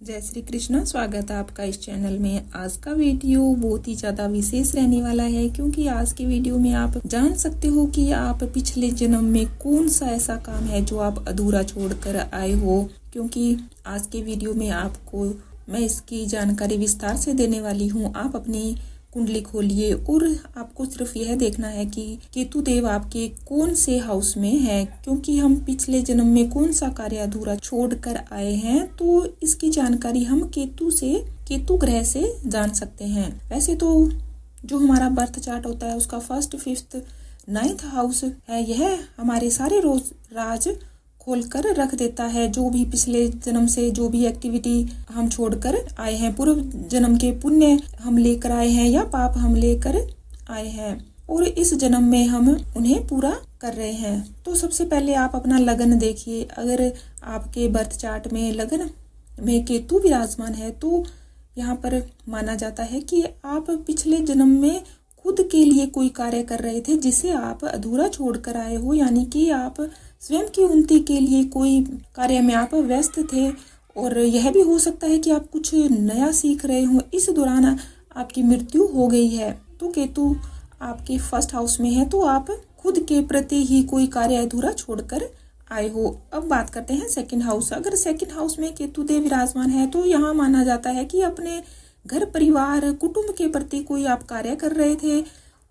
जय श्री कृष्ण। स्वागत है आपका इस चैनल में। आज का वीडियो बहुत ही ज़्यादा विशेष रहने वाला है क्योंकि आज के वीडियो में आप जान सकते हो कि आप पिछले जन्म में कौन सा ऐसा काम है जो आप अधूरा छोड़कर आए हो। क्योंकि आज के वीडियो में आपको मैं इसकी जानकारी विस्तार से देने वाली हूँ। आप अपनी कुंडली खोलिए और आपको सिर्फ यह देखना है कि केतु देव आपके कौन से हाउस में है, क्योंकि हम पिछले जन्म में कौन सा कार्य अधूरा छोड़कर आए हैं तो इसकी जानकारी हम केतु ग्रह से जान सकते हैं। वैसे तो जो हमारा बर्थ चार्ट होता है उसका 1st, 5th, 9th हाउस है, यह हमारे सारे राज खोलकर रख देता है। जो भी पिछले जन्म से जो भी एक्टिविटी हम छोड़कर आए हैं, पूर्व जन्म के पुण्य हम लेकर आए हैं या पाप हम लेकर आए हैं और इस जन्म में हम उन्हें पूरा कर रहे हैं। तो सबसे पहले आप अपना लगन देखिए। अगर आपके बर्थ चार्ट में लगन में केतु विराजमान है तो यहाँ पर माना जाता है कि आप पिछले जन्म में खुद के लिए कोई कार्य कर रहे थे जिसे आप अधूरा छोड़कर आए हो, यानी कि आप स्वयं की उन्नति के लिए कोई कार्य में आप व्यस्त थे। और यह भी हो सकता है कि आप कुछ नया सीख रहे हो, इस दौरान आपकी मृत्यु हो गई है। तो केतु आपके 1st हाउस में है तो आप खुद के प्रति ही कोई कार्य अधूरा छोड़कर आए हो। अब बात करते हैं 2nd हाउस। अगर 2nd हाउस में केतु देव विराजमान है तो यहाँ माना जाता है कि अपने घर परिवार कुटुंब के प्रति कोई आप कार्य कर रहे थे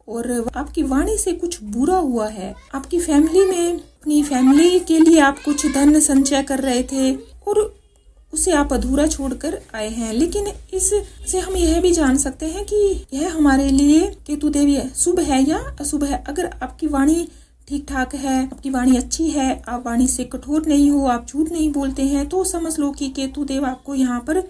और आपकी वाणी से कुछ बुरा हुआ है। आपकी फैमिली में अपनी फैमिली के लिए आप कुछ धन संचय कर रहे थे और उसे आप अधूरा छोड़कर आए हैं। लेकिन इससे हम यह भी जान सकते हैं कि यह हमारे लिए केतु देवी शुभ है या अशुभ है। अगर आपकी वाणी ठीक ठाक है, आपकी वाणी अच्छी है, आप वाणी से कठोर नहीं हो, आप झूठ नहीं बोलते हैं, तो समझ लो कि केतु देव आपको यहाँ पर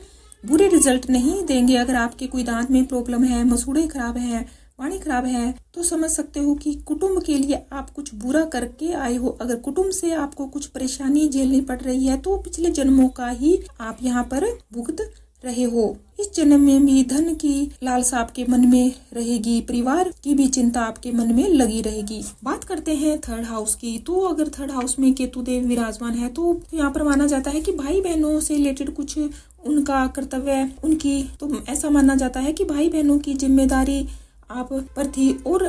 बुरे रिजल्ट नहीं देंगे। अगर आपके कोई दांत में प्रॉब्लम है, मसूड़े खराब है, वाणी खराब है, तो समझ सकते हो कि कुटुंब के लिए आप कुछ बुरा करके आए हो। अगर कुटुंब से आपको कुछ परेशानी झेलनी पड़ रही है तो पिछले जन्मों का ही आप यहाँ पर भुगत रहे हो। इस जन्म में भी धन की लालसा आपके मन में रहेगी, परिवार की भी चिंता आपके मन में लगी रहेगी। बात करते हैं 3rd हाउस की। तो अगर 3rd हाउस में केतु देव विराजमान है तो यहाँ पर माना जाता है कि भाई बहनों से रिलेटेड कुछ उनका कर्तव्य उनकी, तो ऐसा माना जाता है कि भाई बहनों की जिम्मेदारी आप पर थी और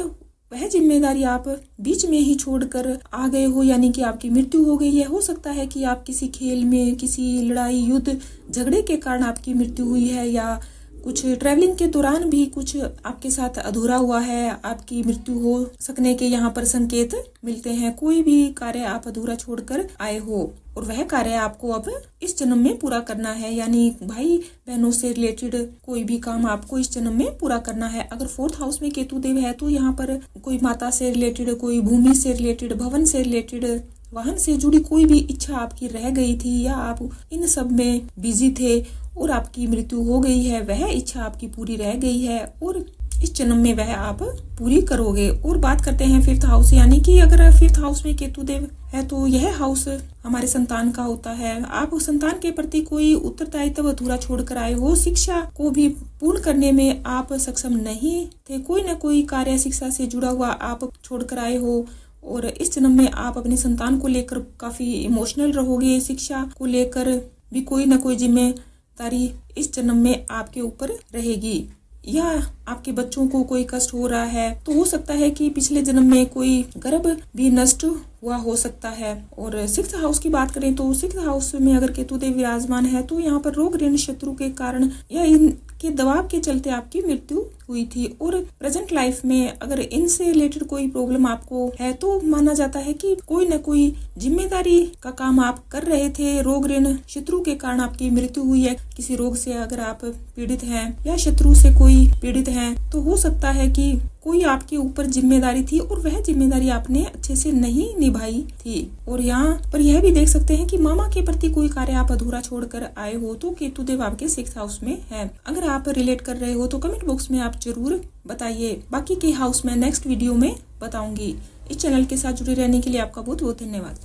वह जिम्मेदारी आप बीच में ही छोड़कर आ गए हो, यानी कि आपकी मृत्यु हो गई है। हो सकता है कि आप किसी खेल में, किसी लड़ाई युद्ध झगड़े के कारण आपकी मृत्यु हुई है या कुछ ट्रैवलिंग के दौरान भी कुछ आपके साथ अधूरा हुआ है, आपकी मृत्यु हो सकने के यहाँ पर संकेत मिलते हैं। कोई भी कार्य आप अधूरा छोड़कर आए हो और वह कार्य आपको अब इस जन्म में पूरा करना है, यानी भाई बहनों से रिलेटेड कोई भी काम आपको इस जन्म में पूरा करना है। अगर 4th हाउस में केतु देव है तो यहाँ पर कोई माता से रिलेटेड, कोई भूमि से रिलेटेड, भवन से रिलेटेड, वाहन से जुड़ी कोई भी इच्छा आपकी रह गई थी या आप इन सब में बिजी थे और आपकी मृत्यु हो गई है, वह इच्छा आपकी पूरी रह गई है और इस जन्म में वह आप पूरी करोगे। और बात करते हैं 5th हाउस, यानी कि अगर 5th हाउस में केतु देव है तो यह हाउस हमारे संतान का होता है। आप संतान के प्रति कोई उत्तरदायित्व अधूरा छोड़कर आए हो, शिक्षा को भी पूर्ण करने में आप सक्षम नहीं थे, कोई न कोई कार्य शिक्षा से जुड़ा हुआ आप छोड़कर आए हो और इस जन्म में आप अपनी संतान को लेकर काफी इमोशनल रहोगे। शिक्षा को लेकर भी कोई न कोई जिम्मेदारी इस जन्म में आपके ऊपर रहेगी या आपके बच्चों को कोई कष्ट हो रहा है तो हो सकता है कि पिछले जन्म में कोई गर्भ भी नष्ट हुआ हो सकता है। और 6th हाउस की बात करें तो 6th हाउस में अगर केतु देव विराजमान है तो यहाँ पर रोग ऋण शत्रु के कारण या इनके दबाव के चलते आपकी मृत्यु हुई थी। और प्रेजेंट लाइफ में अगर इनसे रिलेटेड कोई प्रॉब्लम आपको है तो माना जाता है कि कोई न कोई जिम्मेदारी का काम आप कर रहे थे, रोग ऋण शत्रु के कारण आपकी मृत्यु हुई है। किसी रोग से अगर आप पीड़ित हैं या शत्रु से कोई पीड़ित हैं तो हो सकता है कि कोई आपके ऊपर जिम्मेदारी थी और वह जिम्मेदारी आपने अच्छे से नहीं निभाई थी। और यहाँ पर यह भी देख सकते हैं कि मामा के प्रति कोई कार्य आप अधूरा छोड़कर आए हो तो केतु देव आपके 6th हाउस में है। अगर आप रिलेट कर रहे हो तो कमेंट बॉक्स में आप जरूर बताइए। बाकी के हाउस में नेक्स्ट वीडियो में बताऊंगी। इस चैनल के साथ जुड़े रहने के लिए आपका बहुत बहुत धन्यवाद।